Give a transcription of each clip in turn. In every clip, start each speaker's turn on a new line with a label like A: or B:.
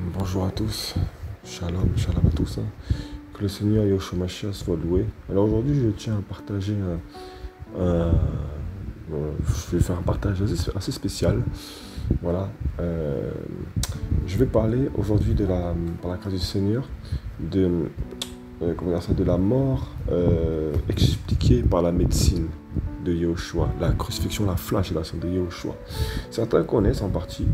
A: Bonjour à tous, shalom, shalom à tous. Que le Seigneur Yahushua Mashiach soit loué. Alors aujourd'hui, je tiens à partager je vais faire un partage assez spécial. Voilà. Je vais parler aujourd'hui par la grâce du Seigneur, de la mort expliquée par la médecine de Yahushua, la crucifixion, la flagellation de Yahushua. Certains connaissent en partie,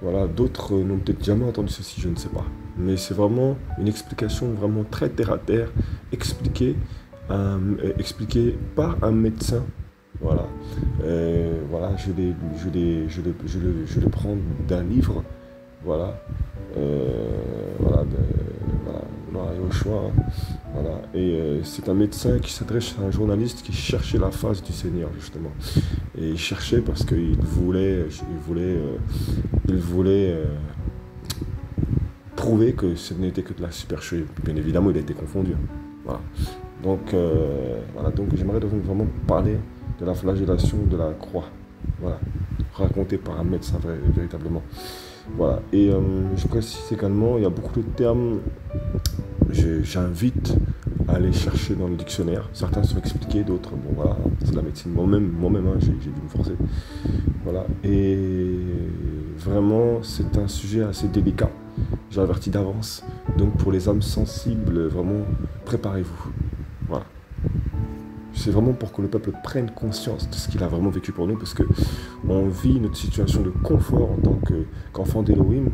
A: voilà, d'autres n'ont peut-être jamais entendu ceci, je ne sais pas. Mais c'est vraiment une explication vraiment très terre à terre, expliquée par un médecin. Voilà, voilà, je le prends d'un livre, voilà, voilà, voilà, Yahushua, hein. Voilà. Et c'est un médecin qui s'adresse à un journaliste qui cherchait la face du Seigneur, justement. Et il cherchait parce qu'il voulait prouver que ce n'était que de la supercherie. Bien évidemment, il a été confondu. Voilà. Donc, donc j'aimerais vraiment parler de la flagellation de la croix. Voilà. Racontée par un médecin véritablement. Voilà. Et je précise également, il y a beaucoup de termes. J'invite à aller chercher dans le dictionnaire. Certains sont expliqués, d'autres, bon voilà, c'est la médecine. Moi-même, hein, j'ai dû me forcer. Voilà. Et vraiment, c'est un sujet assez délicat. J'ai averti d'avance. Donc pour les âmes sensibles, vraiment, préparez-vous. Voilà. C'est vraiment pour que le peuple prenne conscience de ce qu'il a vraiment vécu pour nous, parce que on vit notre situation de confort en tant qu'enfant d'Elohim,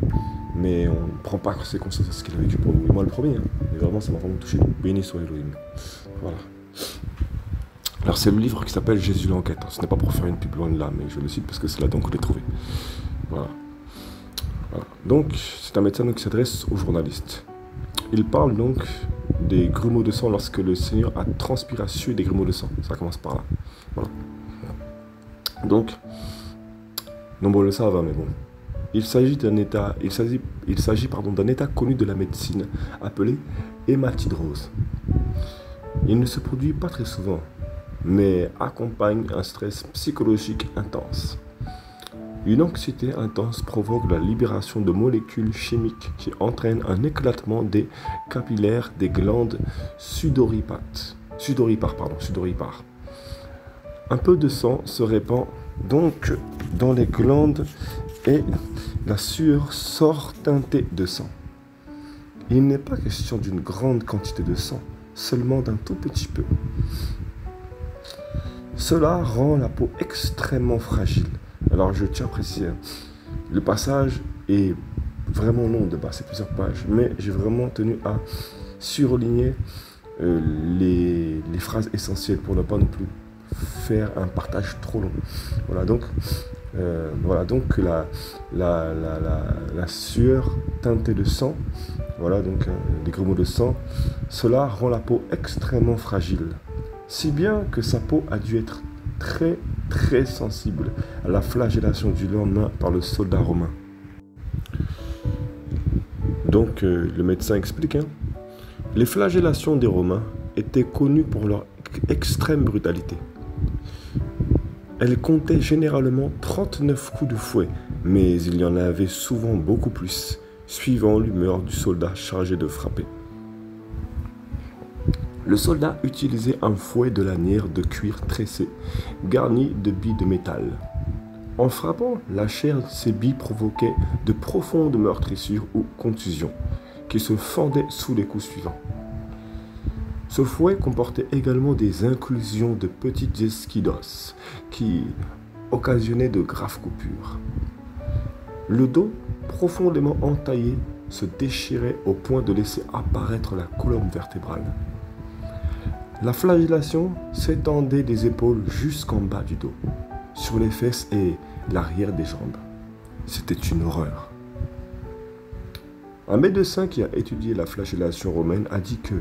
A: mais on ne prend pas conscience de ce qu'il a vécu pour nous. Et moi le premier, hein. Mais vraiment ça m'a vraiment touché. Béni soit Elohim. Voilà. Alors c'est le livre qui s'appelle Jésus l'enquête. Ce n'est pas pour faire une pub loin de là, mais je le cite parce que c'est là-dedans que je l'ai trouvé. Voilà. Voilà. Donc c'est un médecin qui s'adresse aux journalistes. Il parle donc des grumeaux de sang lorsque le Seigneur a transpiré des grumeaux de sang. Ça commence par là. Voilà. Donc, nombreux le savent, mais bon. Il s'agit d'un état connu de la médecine appelé hématidrose. Il ne se produit pas très souvent, mais accompagne un stress psychologique intense. Une anxiété intense provoque la libération de molécules chimiques qui entraînent un éclatement des capillaires des glandes sudoripares. Un peu de sang se répand donc dans les glandes et la sueur sort teintée de sang. Il n'est pas question d'une grande quantité de sang, seulement d'un tout petit peu. Cela rend la peau extrêmement fragile. Alors je tiens à préciser, le passage est vraiment long de bas, c'est plusieurs pages, mais j'ai vraiment tenu à surligner les phrases essentielles pour ne pas non plus faire un partage trop long. Voilà donc, la sueur teintée de sang, voilà donc les grumeaux de sang, cela rend la peau extrêmement fragile, si bien que sa peau a dû être très très sensible à la flagellation du lendemain par le soldat romain. Donc le médecin explique, hein, les flagellations des Romains étaient connues pour leur extrême brutalité. Elles comptaient généralement 39 coups de fouet, mais il y en avait souvent beaucoup plus, suivant l'humeur du soldat chargé de frapper. Le soldat utilisait un fouet de lanière de cuir tressé, garni de billes de métal. En frappant, la chair de ces billes provoquait de profondes meurtrissures ou contusions, qui se fendaient sous les coups suivants. Ce fouet comportait également des inclusions de petites esquilles d'os, qui occasionnaient de graves coupures. Le dos, profondément entaillé, se déchirait au point de laisser apparaître la colonne vertébrale. La flagellation s'étendait des épaules jusqu'en bas du dos, sur les fesses et l'arrière des jambes. C'était une horreur. Un médecin qui a étudié la flagellation romaine a dit que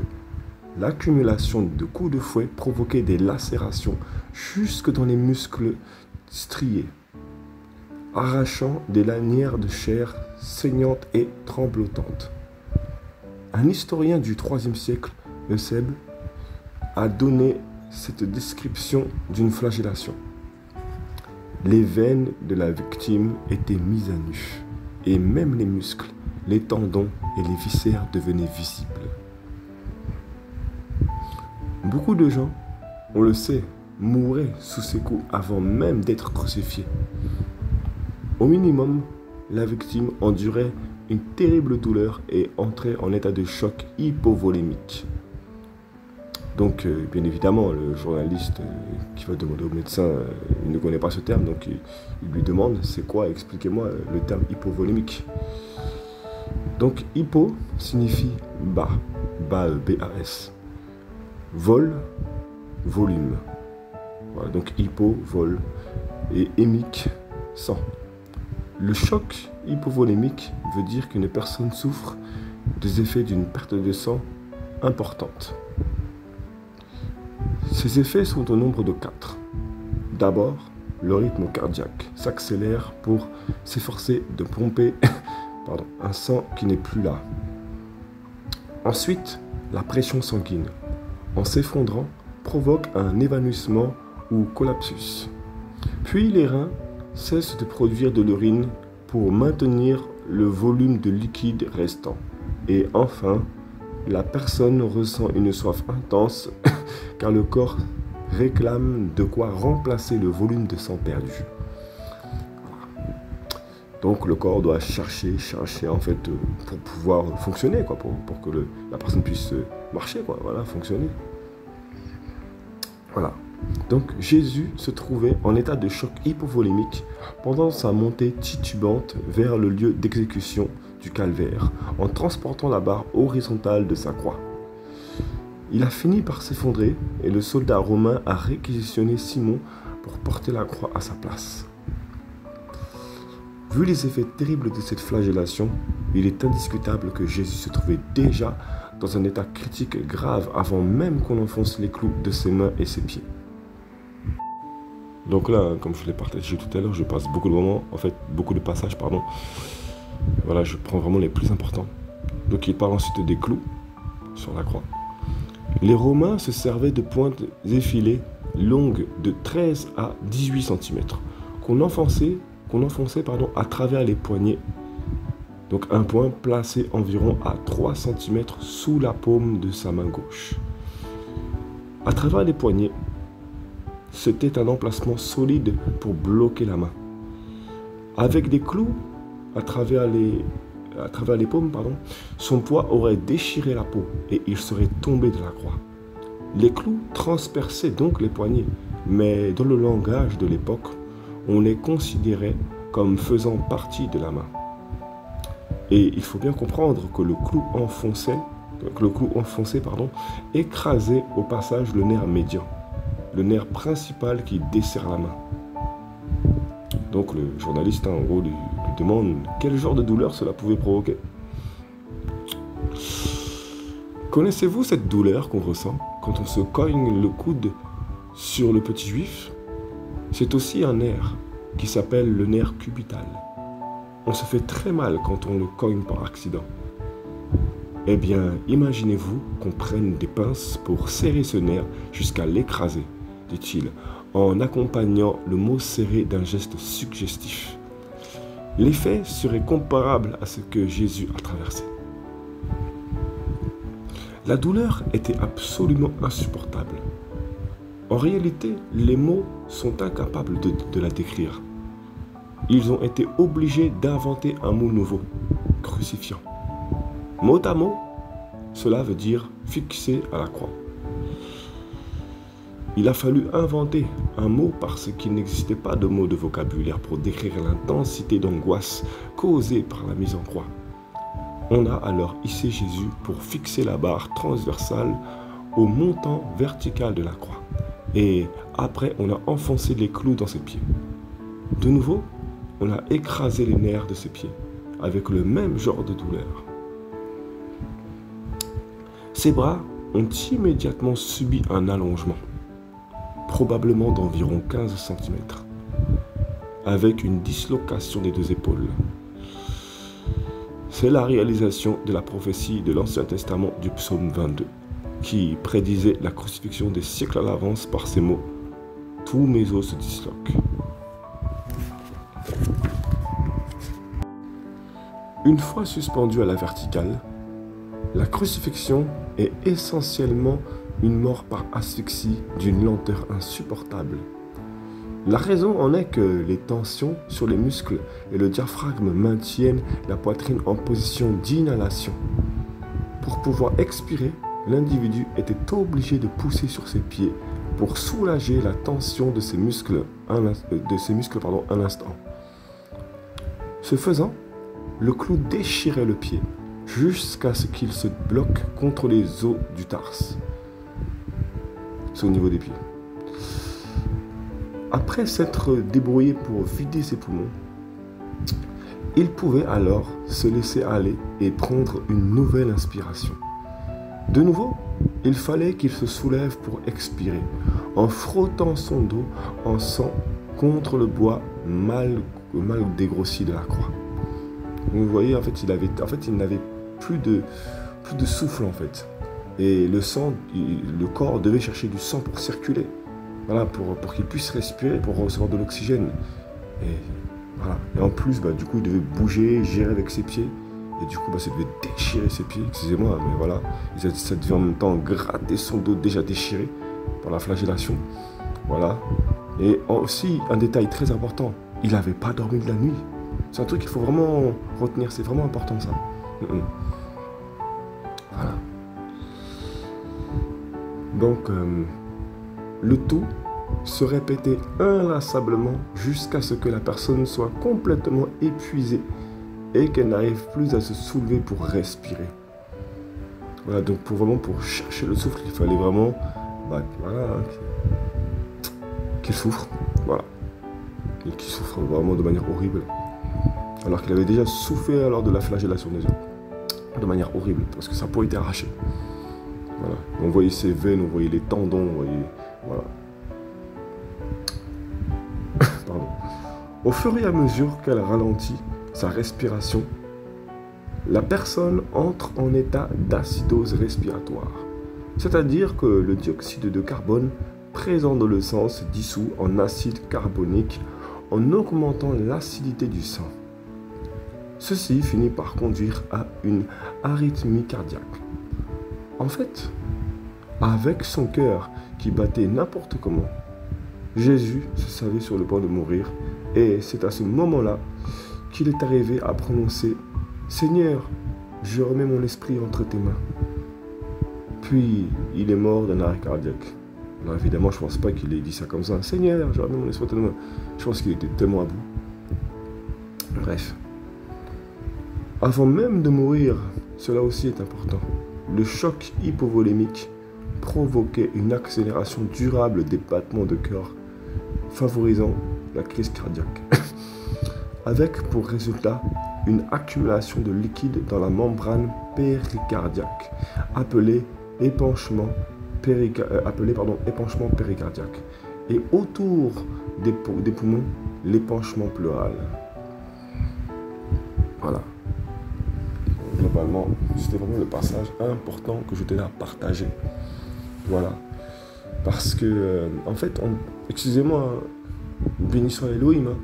A: l'accumulation de coups de fouet provoquait des lacérations jusque dans les muscles striés, arrachant des lanières de chair saignantes et tremblotantes. Un historien du IIIe siècle, Eusèbe, a donné cette description d'une flagellation. Les veines de la victime étaient mises à nu, et même les muscles les tendons et les viscères devenaient visibles. Beaucoup de gens, on le sait, mouraient sous ces coups avant même d'être crucifiés. Au minimum, la victime endurait une terrible douleur et entrait en état de choc hypovolémique. Donc, bien évidemment, le journaliste qui va demander au médecin, il ne connaît pas ce terme, donc il lui demande, c'est quoi, expliquez-moi le terme hypovolémique. Donc, hypo signifie bas, B-A-S. Vol, volume. Voilà, donc hypo, vol, et hémique, sang. Le choc hypovolémique veut dire qu'une personne souffre des effets d'une perte de sang importante. Ces effets sont au nombre de 4. D'abord, le rythme cardiaque s'accélère pour s'efforcer de pomper un sang qui n'est plus là. Ensuite, la pression sanguine, en s'effondrant, provoque un évanouissement ou collapsus. Puis les reins cessent de produire de l'urine pour maintenir le volume de liquide restant. Et enfin, la personne ressent une soif intense car le corps réclame de quoi remplacer le volume de sang perdu. Donc le corps doit chercher en fait pour pouvoir fonctionner, quoi, pour que la personne puisse marcher, quoi, voilà, fonctionner. Voilà. Donc Jésus se trouvait en état de choc hypovolémique pendant sa montée titubante vers le lieu d'exécution du calvaire, en transportant la barre horizontale de sa croix. Il a fini par s'effondrer et le soldat romain a réquisitionné Simon pour porter la croix à sa place. Vu les effets terribles de cette flagellation, il est indiscutable que Jésus se trouvait déjà dans un état critique grave avant même qu'on enfonce les clous de ses mains et ses pieds. Donc là, comme je l'ai partagé tout à l'heure, je passe beaucoup de passages. Voilà, je prends vraiment les plus importants. Donc il parle ensuite des clous sur la croix. Les Romains se servaient de pointes effilées longues de 13 à 18 cm qu'on enfonçait à travers les poignets. Donc un point placé environ à 3 cm sous la paume de sa main gauche. À travers les poignets, c'était un emplacement solide pour bloquer la main. Avec des clous à travers les paumes, son poids aurait déchiré la peau et il serait tombé de la croix. Les clous transperçaient donc les poignets, mais dans le langage de l'époque, on les considérait comme faisant partie de la main. Et il faut bien comprendre que le clou enfoncé, écrasait au passage le nerf médian, le nerf principal qui dessert la main. Donc le journaliste, en gros, lui demande quel genre de douleur cela pouvait provoquer. Connaissez-vous cette douleur qu'on ressent quand on se cogne le coude sur le petit juif? C'est aussi un nerf qui s'appelle le nerf cubital. On se fait très mal quand on le cogne par accident. Eh bien, imaginez-vous qu'on prenne des pinces pour serrer ce nerf jusqu'à l'écraser, dit-il, en accompagnant le mot serré d'un geste suggestif. L'effet serait comparable à ce que Jésus a traversé. La douleur était absolument insupportable. En réalité, les mots sont incapables de la décrire. Ils ont été obligés d'inventer un mot nouveau, crucifiant. Mot à mot, cela veut dire fixé à la croix. Il a fallu inventer un mot parce qu'il n'existait pas de mot de vocabulaire pour décrire l'intensité d'angoisse causée par la mise en croix. On a alors hissé Jésus pour fixer la barre transversale au montant vertical de la croix. Et après, on a enfoncé les clous dans ses pieds. De nouveau, on a écrasé les nerfs de ses pieds, avec le même genre de douleur. Ses bras ont immédiatement subi un allongement, probablement d'environ 15 cm, avec une dislocation des 2 épaules. C'est la réalisation de la prophétie de l'Ancien Testament du psaume 22, qui prédisait la crucifixion des siècles à l'avance par ces mots « Tous mes os se disloquent ». Une fois suspendu à la verticale, la crucifixion est essentiellement une mort par asphyxie d'une lenteur insupportable. La raison en est que les tensions sur les muscles et le diaphragme maintiennent la poitrine en position d'inhalation. Pour pouvoir expirer, l'individu était obligé de pousser sur ses pieds pour soulager la tension de ses muscles un instant. Ce faisant, le clou déchirait le pied jusqu'à ce qu'il se bloque contre les os du tarse. C'est au niveau des pieds. Après s'être débrouillé pour vider ses poumons, il pouvait alors se laisser aller et prendre une nouvelle inspiration. De nouveau, il fallait qu'il se soulève pour expirer, en frottant son dos en sang contre le bois mal dégrossi de la croix. Vous voyez, en fait, il n'avait plus de souffle, en fait. Et le corps devait chercher du sang pour circuler. Voilà, pour qu'il puisse respirer, pour recevoir de l'oxygène. Et voilà. Et en plus, du coup, il devait bouger, gérer avec ses pieds. Et du coup, ça devait déchirer ses pieds. Excusez-moi, mais voilà. Et ça devait en même temps gratter son dos déjà déchiré par la flagellation. Voilà. Et aussi, un détail très important, il n'avait pas dormi de la nuit. C'est un truc qu'il faut vraiment retenir. C'est vraiment important, ça. Voilà. Donc, le tout se répétait inlassablement jusqu'à ce que la personne soit complètement épuisée et qu'elle n'arrive plus à se soulever pour respirer. Voilà, donc pour chercher le souffle, il fallait vraiment qu'il souffre, voilà, et qu'il souffre vraiment de manière horrible, alors qu'il avait déjà souffert lors de la flagellation des os, de manière horrible, parce que sa peau était arrachée. Voilà. On voyait ses veines, on voyait les tendons, on voyait... Voilà. Pardon. Au fur et à mesure qu'elle ralentit sa respiration, la personne entre en état d'acidose respiratoire. C'est-à-dire que le dioxyde de carbone présent dans le sang se dissout en acide carbonique en augmentant l'acidité du sang. Ceci finit par conduire à une arythmie cardiaque. En fait, avec son cœur qui battait n'importe comment, Jésus se savait sur le point de mourir et c'est à ce moment-là qu'il est arrivé à prononcer « Seigneur, je remets mon esprit entre tes mains ». Puis, il est mort d'un arrêt cardiaque. Alors évidemment, je ne pense pas qu'il ait dit ça comme ça. « Seigneur, je remets mon esprit entre tes mains ». Je pense qu'il était tellement à bout. Bref. Avant même de mourir, cela aussi est important. Le choc hypovolémique provoquait une accélération durable des battements de cœur, favorisant la crise cardiaque, avec pour résultat une accumulation de liquide dans la membrane péricardiaque, appelé épanchement péricardiaque, et autour des poumons, l'épanchement pleural. Voilà. Globalement, c'était vraiment le passage important que je tenais à partager. Voilà. Parce que, en fait, excusez-moi, béni soit Elohim,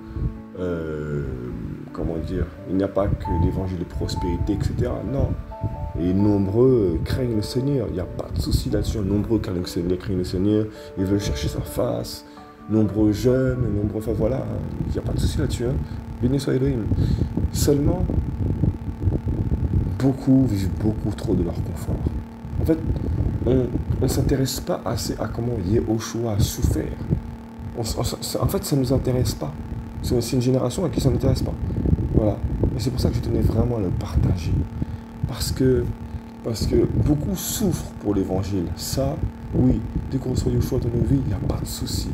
A: comment dire, il n'y a pas que l'évangile de prospérité, etc. Non. Et nombreux craignent le Seigneur. Il n'y a pas de souci là-dessus. Nombreux craignent le Seigneur. Ils veulent chercher sa face. Nombreux jeunes, enfin voilà. Il n'y a pas de souci là-dessus. Béni soit Elohim. Seulement, beaucoup vivent beaucoup trop de leur confort. En fait, on ne s'intéresse pas assez à comment Yehoshua a souffert. En fait, ça ne nous intéresse pas. C'est une génération à qui ça n'intéresse pas. Voilà. Et c'est pour ça que je tenais vraiment à le partager. Parce que beaucoup souffrent pour l'évangile. Ça, oui, dès qu'on reçoit Yehoshua dans nos vies, il n'y a pas de souci.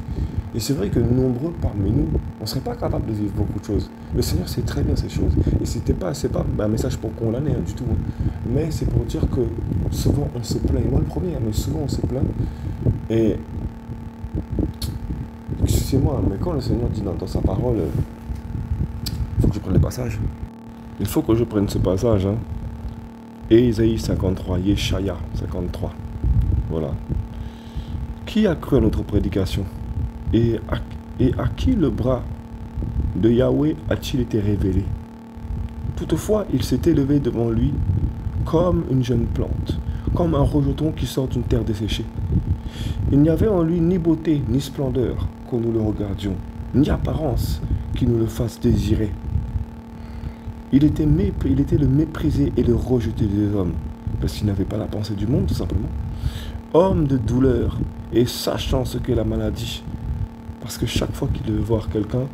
A: Et c'est vrai que nombreux parmi nous, on ne serait pas capable de vivre beaucoup de choses. Le Seigneur sait très bien ces choses. Et c'est pas un message pour condamner du tout. Mais c'est pour dire que souvent on se plaint. Et moi le premier, mais souvent on se plaint. Et excusez-moi, mais quand le Seigneur dit dans sa parole, il faut que je prenne le passage. Il faut que je prenne ce passage. Et Isaïe 53, Yeshaya 53. Voilà. Qui a cru à notre prédication ? Et à qui le bras de Yahweh a-t-il été révélé ? Toutefois, il s'est élevé devant lui comme une jeune plante, comme un rejeton qui sort d'une terre desséchée. Il n'y avait en lui ni beauté, ni splendeur, quand nous le regardions, ni apparence qui nous le fasse désirer. Il était le méprisé et le rejeté des hommes, parce qu'il n'avait pas la pensée du monde, tout simplement. Homme de douleur et sachant ce qu'est la maladie, parce que chaque fois qu'il devait voir quelqu'un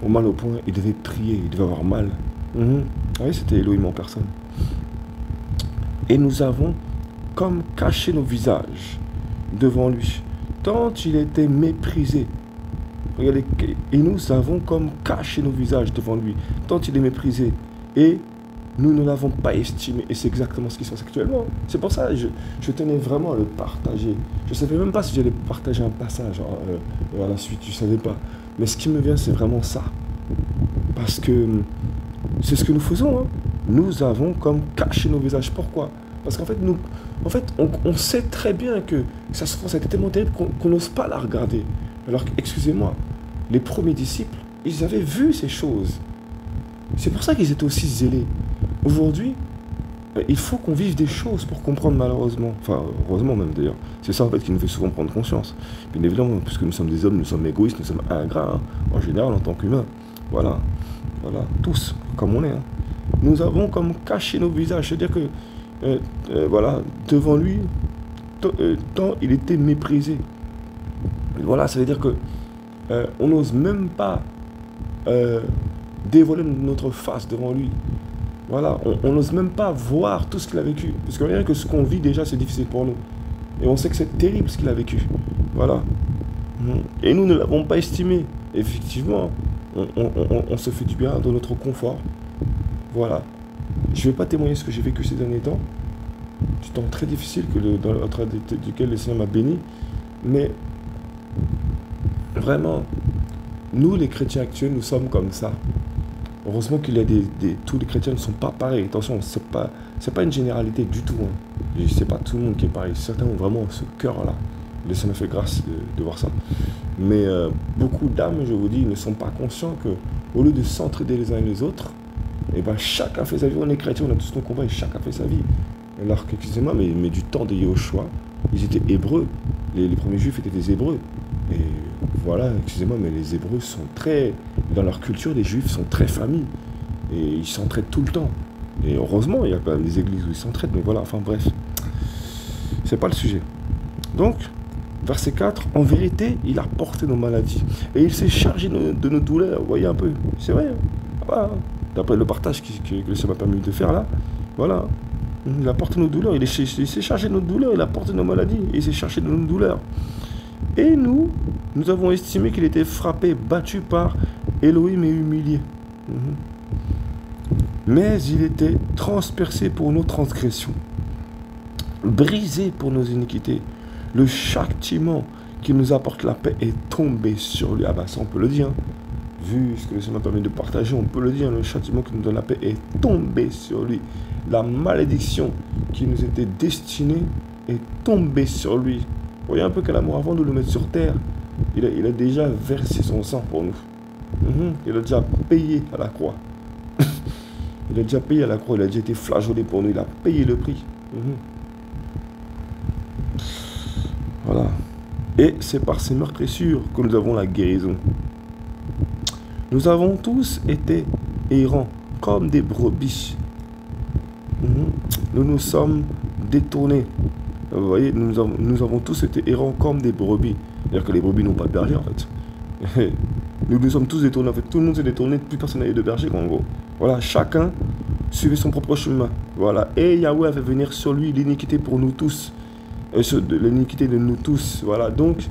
A: au mal au point, il devait prier, il devait avoir mal. Oui, c'était Elohim en personne. Et nous avons comme caché nos visages devant lui, tant il était méprisé. Regardez, et nous avons comme caché nos visages devant lui, tant il est méprisé. Et nous ne l'avons pas estimé. Et c'est exactement ce qui se passe actuellement. C'est pour ça que je tenais vraiment à le partager. Je ne savais même pas si j'allais partager un passage à la suite, je ne savais pas. Mais ce qui me vient, c'est vraiment ça. Parce que c'est ce que nous faisons. Nous avons comme caché nos visages. Pourquoi? Parce qu'en fait, on sait très bien que ça a été tellement terrible qu'on n'ose pas la regarder. Alors, excusez-moi, les premiers disciples, ils avaient vu ces choses. C'est pour ça qu'ils étaient aussi zélés. Aujourd'hui, il faut qu'on vive des choses pour comprendre malheureusement. Enfin, heureusement même d'ailleurs. C'est ça en fait qui nous fait souvent prendre conscience. Bien évidemment, puisque nous sommes des hommes, nous sommes égoïstes, nous sommes ingrats, en général en tant qu'humains. Voilà, tous, comme on est. Nous avons comme caché nos visages. C'est-à-dire que, devant lui, tant il était méprisé. Voilà, ça veut dire que on n'ose même pas dévoiler notre face devant lui. Voilà, on n'ose même pas voir tout ce qu'il a vécu. Parce que rien que ce qu'on vit déjà, c'est difficile pour nous. Et on sait que c'est terrible ce qu'il a vécu. Voilà. Et nous ne l'avons pas estimé. Effectivement, on se fait du bien dans notre confort. Voilà. Je ne vais pas témoigner ce que j'ai vécu ces derniers temps. Du temps très difficile duquel le Seigneur m'a béni. Mais vraiment, nous les chrétiens actuels, nous sommes comme ça. Heureusement qu'il y a tous les chrétiens ne sont pas pareils. Attention, c'est pas une généralité du tout. C'est pas tout le monde qui est pareil. Certains ont vraiment ce cœur-là. Le Seigneur m'a fait grâce de voir ça. Mais beaucoup d'âmes, je vous dis, ne sont pas conscients que au lieu de s'entraider les uns et les autres, et ben chacun fait sa vie. On est chrétiens, on a tous nos combats et chacun fait sa vie. Alors excusez-moi, mais du temps de Yahushua, ils étaient hébreux. Les premiers juifs étaient des hébreux. Et voilà, excusez-moi, mais les hébreux sont très... Dans leur culture, les juifs sont très familles. Et ils s'entraident tout le temps. Et heureusement, il y a quand même des églises où ils s'entraident. Mais voilà, enfin bref. C'est pas le sujet. Donc, verset 4. En vérité, il a porté nos maladies. Et il s'est chargé de nos douleurs. Vous voyez un peu. C'est vrai. Voilà. D'après le partage que le Seigneur m'a permis de faire là. Voilà. Il a porté nos douleurs. Il s'est chargé de nos douleurs. Il a porté nos maladies. Et il s'est chargé de nos douleurs. Et nous avons estimé qu'il était frappé, battu par Elohim et humilié. Mais il était transpercé pour nos transgressions, brisé pour nos iniquités. Le châtiment qui nous apporte la paix est tombé sur lui. Ah bah ça on peut le dire. Vu ce que le Seigneur m'a permis de partager, on peut le dire. Le châtiment qui nous donne la paix est tombé sur lui. La malédiction qui nous était destinée est tombée sur lui. Vous voyez un peu quel amour, avant de le mettre sur terre, il a déjà versé son sang pour nous. Il a déjà payé à la croix. Il a déjà payé à la croix, il a déjà été flageolé pour nous, il a payé le prix. Voilà. Et c'est par ces meurtrissures que nous avons la guérison. Nous avons tous été errants comme des brebis. Nous nous sommes détournés. Vous voyez, nous avons tous été errants comme des brebis. C'est-à-dire que les brebis n'ont pas de berger en fait. Nous nous sommes tous détournés. En fait, tout le monde s'est détourné, plus personne n'avait de berger en gros. Voilà, chacun suivait son propre chemin. Voilà. Et Yahweh a fait venir sur lui l'iniquité pour nous tous. L'iniquité de nous tous. Voilà. Donc,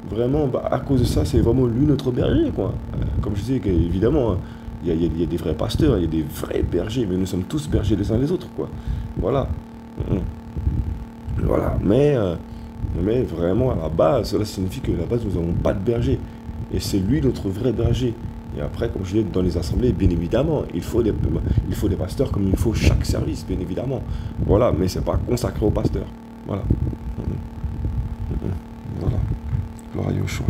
A: vraiment, à cause de ça, c'est vraiment lui notre berger, quoi. Comme je disais, évidemment, il y a des vrais pasteurs, il y a des vrais bergers, mais nous sommes tous bergers les uns les autres, quoi. Voilà. Voilà, mais vraiment à la base, cela signifie que à la base nous n'avons pas de berger. Et c'est lui notre vrai berger. Et après, comme je dis, dans les assemblées, bien évidemment, il faut des pasteurs comme il faut chaque service, bien évidemment. Voilà, mais c'est pas consacré aux pasteurs. Voilà. Voilà. Gloire à Yahushua.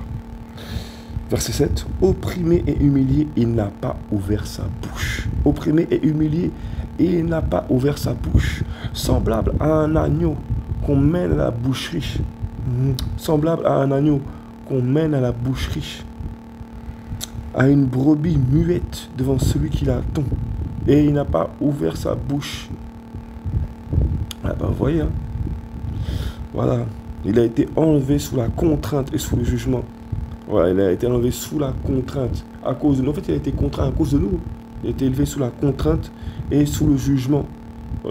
A: Verset 7. Opprimé et humilié, il n'a pas ouvert sa bouche. Opprimé et humilié, et il n'a pas ouvert sa bouche. Semblable à un agneau qu'on mène à la boucherie. Semblable à un agneau qu'on mène à la boucherie. À une brebis muette devant celui qui l'attend. Et il n'a pas ouvert sa bouche. Ah ben, vous voyez, hein. Voilà. Il a été enlevé sous la contrainte et sous le jugement. Voilà, il a été enlevé sous la contrainte. À cause de nous. En fait, il a été contraint à cause de nous. Il a été élevé sous la contrainte et sous le jugement.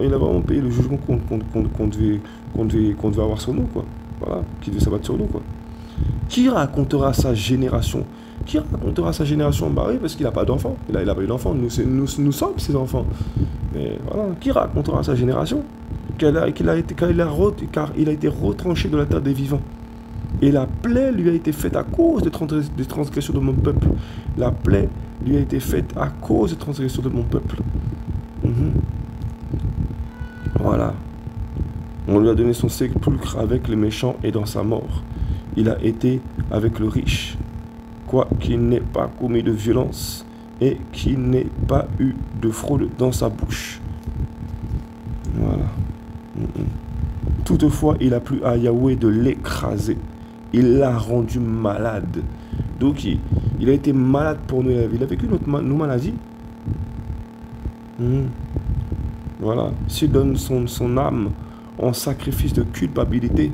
A: Il a vraiment payé le jugement qu'on devait avoir sur nous, quoi. Voilà, qui devait s'abattre sur nous, quoi. Qui racontera sa génération? Qui racontera sa génération? Bah oui, parce qu'il n'a pas d'enfant. Il n'a pas eu d'enfant. Nous sommes ses enfants. Mais voilà, qui racontera sa génération? Car il a été retranché de la terre des vivants. Et la plaie lui a été faite à cause des transgressions de mon peuple. La plaie lui a été faite à cause des transgressions de mon peuple. Voilà. On lui a donné son sépulcre avec les méchants et dans sa mort. Il a été avec le riche, quoi qu'il n'ait pas commis de violence et qu'il n'ait pas eu de fraude dans sa bouche. Voilà. Toutefois, il a plu à Yahweh de l'écraser. Il l'a rendu malade. Donc, il a été malade pour nous. Il a vécu nos maladies. Voilà. S'il donne son âme en sacrifice de culpabilité,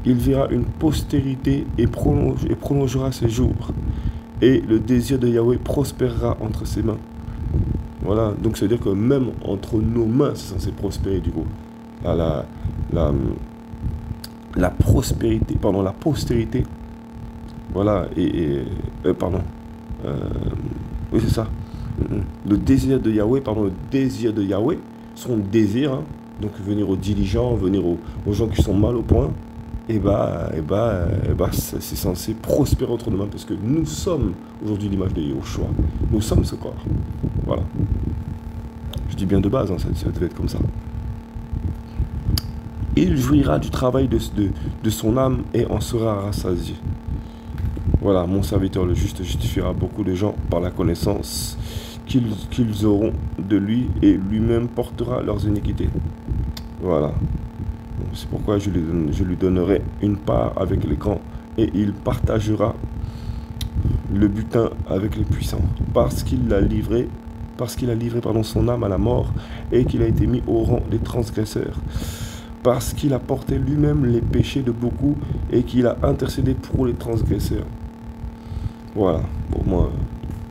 A: il verra une postérité et prolongera ses jours. Et le désir de Yahweh prospérera entre ses mains. Voilà. Donc, c'est-à-dire que même entre nos mains, c'est censé prospérer du coup. La prospérité, pardon, la postérité, voilà, oui c'est ça, le désir de Yahweh, son désir, hein, donc venir aux diligents, venir aux gens qui sont mal au point, c'est censé prospérer entre nos mains, parce que nous sommes aujourd'hui l'image de Yahushua, nous sommes ce corps, voilà, je dis bien de base, hein, ça devait être comme ça. Il jouira du travail de son âme et en sera rassasié. Voilà, mon serviteur le juste justifiera beaucoup de gens par la connaissance qu'ils auront de lui et lui-même portera leurs iniquités. Voilà. C'est pourquoi je lui donnerai une part avec les grands et il partagera le butin avec les puissants. Parce qu'il a livré son âme à la mort et qu'il a été mis au rang des transgresseurs. Parce qu'il a porté lui-même les péchés de beaucoup et qu'il a intercédé pour les transgresseurs. Voilà. Bon, moi,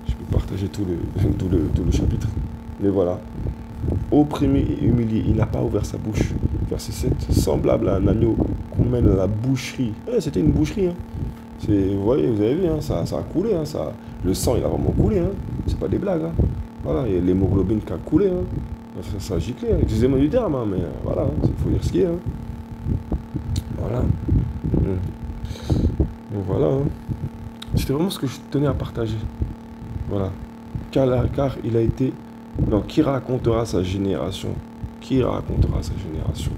A: je peux partager tout le chapitre. Mais voilà. Opprimé et humilié, il n'a pas ouvert sa bouche. Verset 7. Semblable à un agneau qu'on mène à la boucherie. C'était une boucherie. Hein. Vous voyez, vous avez vu, hein, ça a coulé. Hein, le sang, il a vraiment coulé. Hein. C'est pas des blagues. Hein. Voilà, il y a l'hémoglobine qui a coulé. Hein. Ça a giclé, hein. Excusez-moi du terme, hein, mais voilà, il faut dire ce qu'il y a. Hein. Voilà. Donc voilà. Hein. C'était vraiment ce que je tenais à partager. Voilà. Car il a été... Non, qui racontera sa génération? Qui racontera sa génération?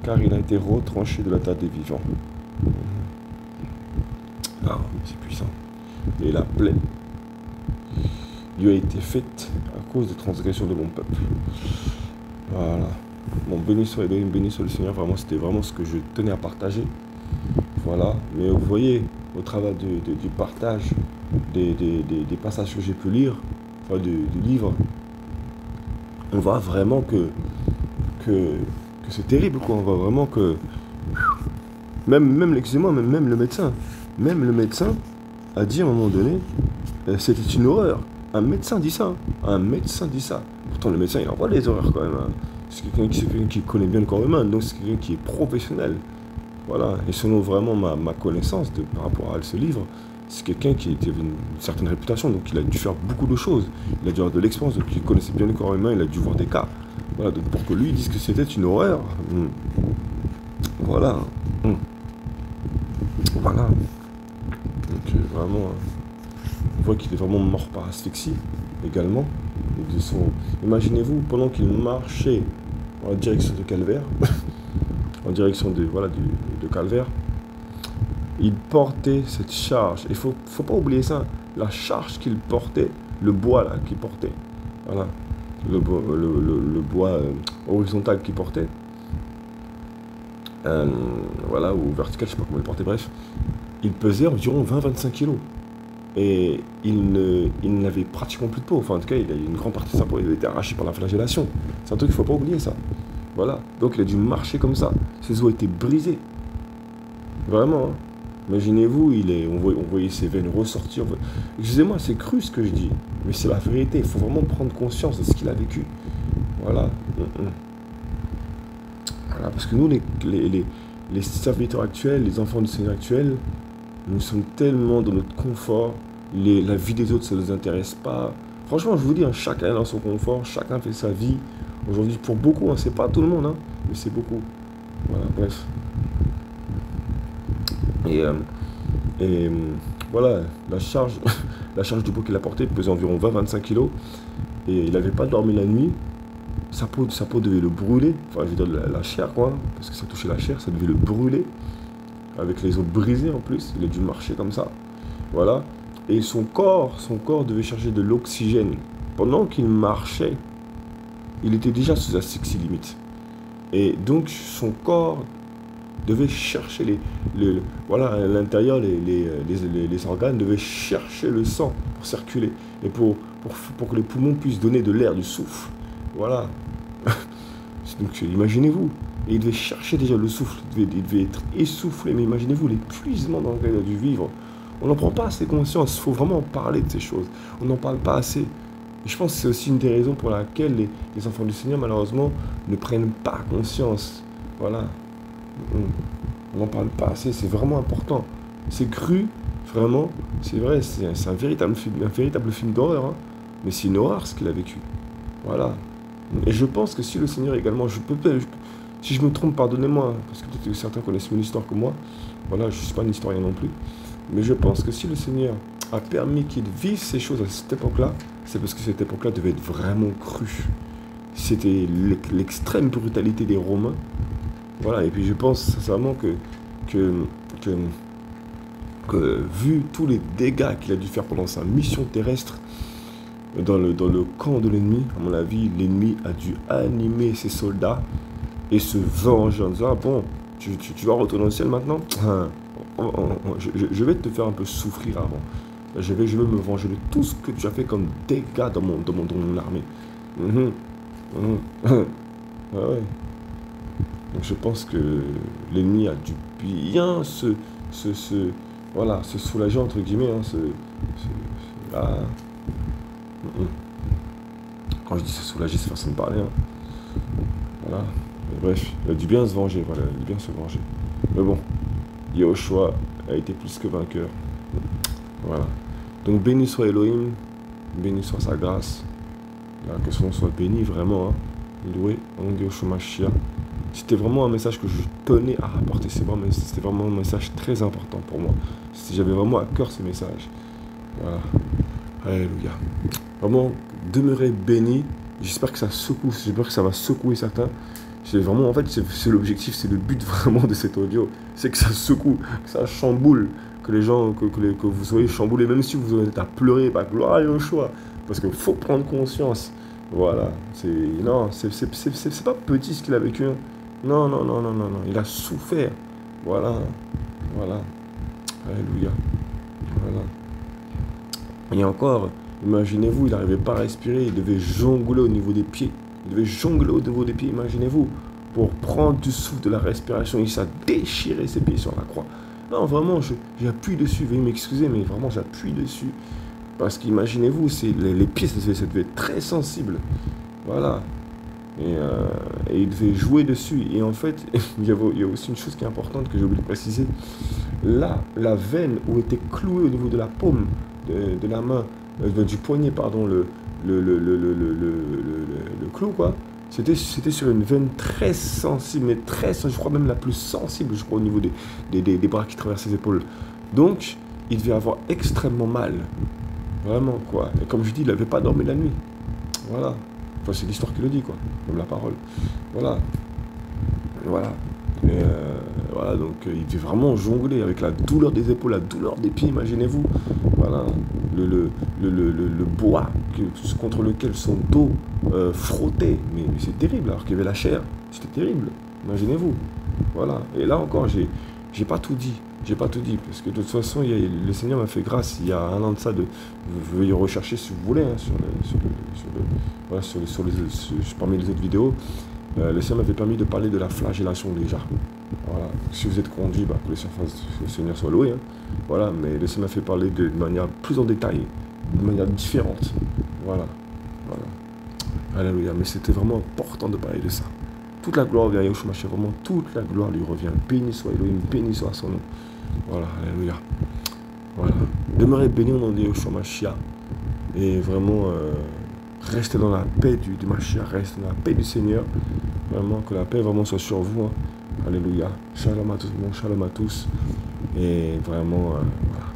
A: Car il a été retranché de la terre des vivants. Ah, c'est puissant. Et la plaie lui a été faite à cause des transgressions de mon peuple. Voilà. Bon, béni soit Elohim, béni soit le Seigneur. Vraiment, c'était vraiment ce que je tenais à partager. Voilà. Mais vous voyez, au travers du partage des passages que j'ai pu lire, enfin du livre, on voit vraiment que c'est terrible, quoi. On voit vraiment que même le médecin a dit à un moment donné, c'était une horreur. Un médecin dit ça. Pourtant, le médecin, il envoie des horreurs quand même. Hein. C'est quelqu'un qui connaît bien le corps humain, donc c'est quelqu'un qui est professionnel. Voilà. Et selon vraiment ma connaissance par rapport à ce livre, c'est quelqu'un qui avait une certaine réputation, donc il a dû faire beaucoup de choses. Il a dû avoir de l'expérience, donc il connaissait bien le corps humain, il a dû voir des cas. Voilà, donc pour que lui dise que c'était une horreur. Voilà. Voilà. Donc vraiment, on voit qu'il est vraiment mort par asphyxie également. Imaginez-vous, pendant qu'il marchait en direction de Calvaire, en direction de Calvaire, Il portait cette charge. Il faut pas oublier ça. La charge qu'il portait, le bois là qu'il portait. Voilà. Le bois horizontal qu'il portait. Voilà, ou vertical, je sais pas comment il portait, bref. Il pesait environ 20-25 kilos. Et il n'avait pratiquement plus de peau. Enfin, en tout cas, il a une grande partie de sa peau, il a été arraché par la flagellation. C'est un truc qu'il ne faut pas oublier, ça. Voilà. Donc, il a dû marcher comme ça. Ses os étaient brisés. Vraiment, hein. Imaginez-vous, on voyait ses veines ressortir. Excusez-moi, c'est cru ce que je dis. Mais c'est la vérité. Il faut vraiment prendre conscience de ce qu'il a vécu. Voilà. Voilà. Parce que nous, les serviteurs actuels, les enfants du Seigneur actuels, nous sommes tellement dans notre confort, la vie des autres, ça ne nous intéresse pas. Franchement, je vous dis, hein, chacun est dans son confort, chacun fait sa vie. Aujourd'hui, pour beaucoup, hein, c'est pas tout le monde, hein, mais c'est beaucoup. Voilà, bref. Et voilà, la charge du poids qu'il a porté pesait environ 20-25 kilos. Et il n'avait pas dormi la nuit. Sa peau devait le brûler. Enfin, je veux dire, la chair, quoi. Parce que ça touchait la chair, ça devait le brûler. Avec les os brisés en plus, il a dû marcher comme ça. Voilà. Et son corps devait chercher de l'oxygène. Pendant qu'il marchait, il était déjà sous asphyxie limite. Et donc son corps devait chercher voilà, à l'intérieur, les organes devaient chercher le sang pour circuler. Et pour que les poumons puissent donner de l'air, du souffle. Voilà. Donc imaginez-vous. Et il devait chercher déjà le souffle, il devait être essoufflé. Mais imaginez-vous l'épuisement dans lequel il a dû vivre. On n'en prend pas assez conscience, il faut vraiment en parler de ces choses. On n'en parle pas assez. Et je pense que c'est aussi une des raisons pour laquelle les enfants du Seigneur, malheureusement, ne prennent pas conscience. Voilà. On n'en parle pas assez, c'est vraiment important. C'est cru, vraiment, c'est vrai, c'est un véritable film d'horreur. Hein. Mais c'est une horreur ce qu'il a vécu. Voilà. Et je pense que si le Seigneur également, si je me trompe, pardonnez-moi, parce que peut-être que certains connaissent mieux l'histoire que moi. Voilà, je ne suis pas un historien non plus. Mais je pense que si le Seigneur a permis qu'il vive ces choses à cette époque-là, c'est parce que cette époque-là devait être vraiment crue. C'était l'extrême brutalité des Romains. Voilà, et puis je pense sincèrement que vu tous les dégâts qu'il a dû faire pendant sa mission terrestre, dans le camp de l'ennemi, à mon avis, l'ennemi a dû animer ses soldats et se venger en disant, ah bon, tu vas retourner au ciel maintenant, je vais te faire un peu souffrir avant. Je vais me venger de tout ce que tu as fait comme dégâts dans mon armée. Ah ouais. Donc je pense que l'ennemi a dû bien se soulager entre guillemets. Hein, Quand je dis se soulager, c'est façon de parler. Hein. Voilà. Mais bref, il a dû bien se venger. Voilà, il a dû bien se venger. Mais bon, Yahushua a été plus que vainqueur. Voilà. Donc béni soit Elohim, béni soit sa grâce. Là, que son nom soit béni vraiment. Hein. Loué, Yahushua Mashiach. C'était vraiment un message que je tenais à rapporter. C'était vraiment un message très important pour moi. J'avais vraiment à cœur ce message. Voilà. Alléluia. Vraiment, demeurez bénis. J'espère que ça secoue. J'espère que ça va secouer certains. C'est vraiment, en fait, c'est l'objectif, c'est le but vraiment de cet audio. C'est que ça secoue, que ça chamboule. Que les gens, que vous soyez chamboulés. Même si vous êtes à pleurer, bah, gloire à Yahushua. Parce qu'il faut prendre conscience. Voilà. C'est pas petit ce qu'il a vécu. Hein. Non. Il a souffert. Voilà. Alléluia. Voilà. Et encore, imaginez-vous, il n'arrivait pas à respirer, il devait jongler au niveau des pieds. Imaginez-vous. Pour prendre du souffle, de la respiration, il s'est déchiré ses pieds sur la croix. Non, vraiment, j'appuie dessus. Veuillez m'excuser, mais vraiment, j'appuie dessus. Parce qu'imaginez-vous, les pieds, ça devait être très sensible. Voilà. Et il devait jouer dessus. Et en fait, il y a aussi une chose qui est importante que j'ai oublié de préciser. Là, la veine où était clouée au niveau de la paume de la main, du poignet, pardon, le clou, quoi. C'était sur une veine très sensible, mais très sensible, je crois même la plus sensible, je crois, au niveau des bras qui traversent ses épaules. Donc, il devait avoir extrêmement mal. Vraiment, quoi. Et comme je dis, il n'avait pas dormi la nuit. Voilà. Enfin, c'est l'histoire qui le dit, quoi. Comme la parole. Voilà. Et voilà, donc il devait vraiment jongler avec la douleur des épaules, la douleur des pieds, imaginez-vous. Voilà, le bois contre lequel son dos frottait. Mais c'est terrible, alors qu'il y avait la chair. C'était terrible, imaginez-vous. Voilà, et là encore, j'ai pas tout dit. J'ai pas tout dit, parce que de toute façon, le Seigneur m'a fait grâce il y a un an de ça. Vous veuillez rechercher si vous voulez, hein, parmi les autres vidéos. Le Seigneur m'avait permis de parler de la flagellation déjà. Voilà. Si vous êtes conduit, que le Seigneur soit loué. Hein. Voilà, mais le Seigneur m'a fait parler de manière plus en détail, de manière différente. Voilà. Voilà. Alléluia. Mais c'était vraiment important de parler de ça. Toute la gloire vient à Yahushua Mashiach, vraiment toute la gloire lui revient. Béni soit Elohim, béni soit son nom. Voilà, alléluia. Voilà. Demeurez béni au nom de Yahushua Mashiach. Et vraiment, restez dans la paix du Mashiach, restez dans la paix du Seigneur. Vraiment, que la paix vraiment soit sur vous. Hein. Alléluia. Shalom à tous, shalom à tous. Et vraiment, voilà.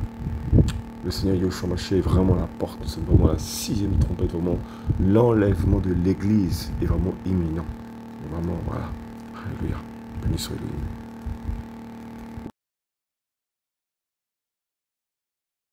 A: Le Seigneur Yahushua Mashiach est vraiment la porte, c'est vraiment la 6e trompette, vraiment l'enlèvement de l'Église est vraiment imminent. Et vraiment, voilà. Alléluia. Béni soit Elohim.